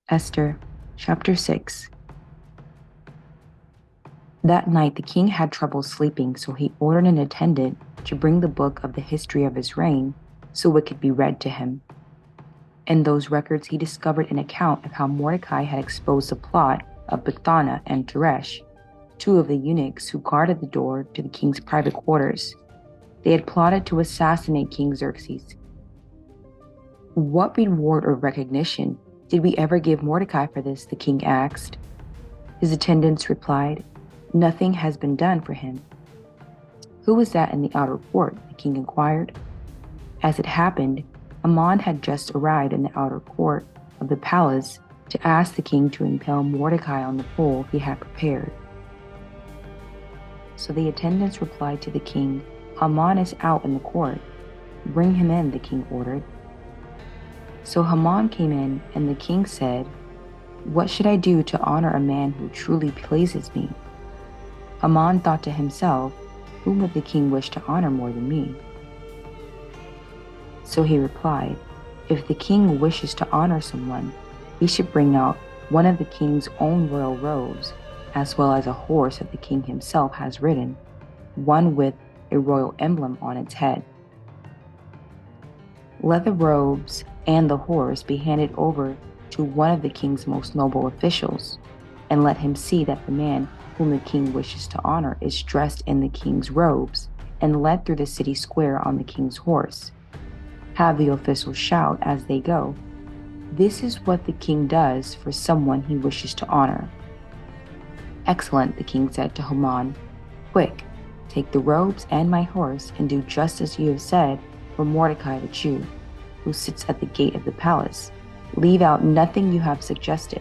Esther, chapter 6. That night the king had trouble sleeping, so he ordered an attendant to bring the book of the history of his reign so it could be read to him. In those records he discovered an account of how Mordecai had exposed the plot of Bigthana and Teresh, two of the eunuchs who guarded the door to the king's private quarters. They had plotted to assassinate King Xerxes. "What reward or recognition did we ever give Mordecai for this?" the king asked. His attendants replied, "Nothing has been done for him." "Who was that in the outer court?" the king inquired. As it happened, Haman had just arrived in the outer court of the palace to ask the king to impale Mordecai on the pole he had prepared. So the attendants replied to the king, "Haman is out in the court. Bring him in," the king ordered. So Haman came in, and the king said, "What should I do to honor a man who truly pleases me?" Haman thought to himself, "Whom would the king wish to honor more than me?" So he replied, "If the king wishes to honor someone, he should bring out one of the king's own royal robes, as well as a horse that the king himself has ridden, one with a royal emblem on its head. Let the robes and the horse be handed over to one of the king's most noble officials, and let him see that the man whom the king wishes to honor is dressed in the king's robes and led through the city square on the king's horse. Have the officials shout as they go, 'This is what the king does for someone he wishes to honor.'" "Excellent," the king said to Haman. "Quick, take the robes and my horse and do just as you have said for Mordecai the Jew, who sits at the gate of the palace. Leave out nothing you have suggested."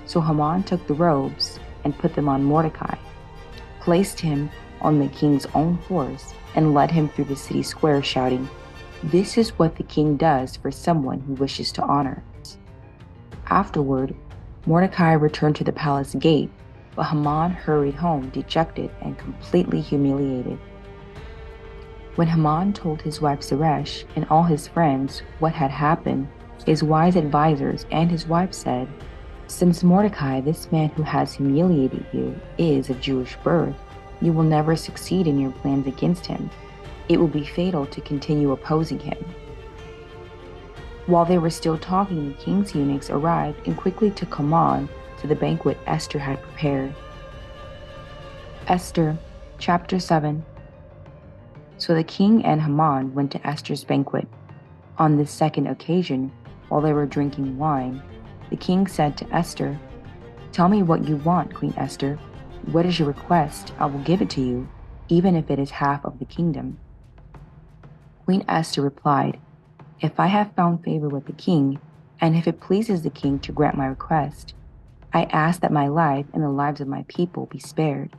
So Haman took the robes and put them on Mordecai, placed him on the king's own horse, and led him through the city square, shouting, "This is what the king does for someone who wishes to honor." Afterward, Mordecai returned to the palace gate, but Haman hurried home dejected and completely humiliated. When Haman told his wife Zeresh and all his friends what had happened, his wise advisors and his wife said, "Since Mordecai, this man who has humiliated you, is of Jewish birth, you will never succeed in your plans against him. It will be fatal to continue opposing him." While they were still talking, the king's eunuchs arrived and quickly took Haman to the banquet Esther had prepared. Esther, chapter 7. So the king and Haman went to Esther's banquet. On this second occasion, while they were drinking wine, the king said to Esther, "Tell me what you want, Queen Esther. What is your request? I will give it to you, even if it is half of the kingdom." Queen Esther replied, "If I have found favor with the king, and if it pleases the king to grant my request, I ask that my life and the lives of my people be spared.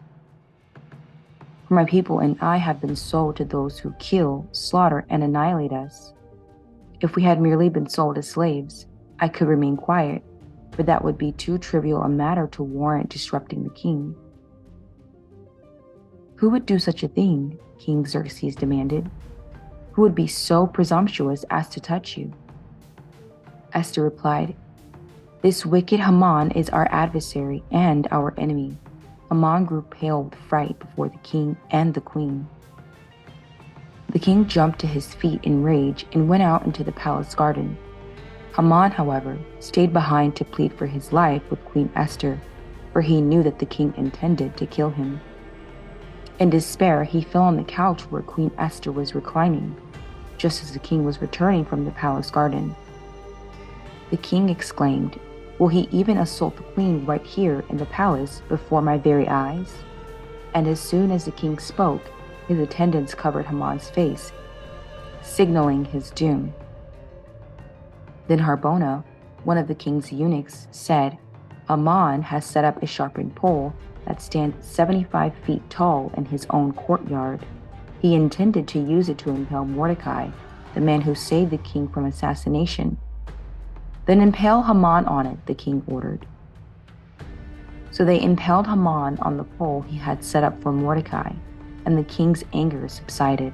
For my people and I have been sold to those who kill, slaughter, and annihilate us. If we had merely been sold as slaves, I could remain quiet, but that would be too trivial a matter to warrant disrupting the king." "Who would do such a thing?" King Xerxes demanded. "Who would be so presumptuous as to touch you?" Esther replied, "This wicked Haman is our adversary and our enemy." Haman grew pale with fright before the king and the queen. The king jumped to his feet in rage and went out into the palace garden. Haman, however, stayed behind to plead for his life with Queen Esther, for he knew that the king intended to kill him. In despair, he fell on the couch where Queen Esther was reclining, just as the king was returning from the palace garden. The king exclaimed, "Will he even assault the queen right here in the palace before my very eyes?" And as soon as the king spoke, his attendants covered Haman's face, signaling his doom. Then Harbona, one of the king's eunuchs, said, "Haman has set up a sharpened pole that stands 75 feet tall in his own courtyard. He intended to use it to impale Mordecai, the man who saved the king from assassination." "Then impale Haman on it," the king ordered. So they impaled Haman on the pole he had set up for Mordecai, and the king's anger subsided.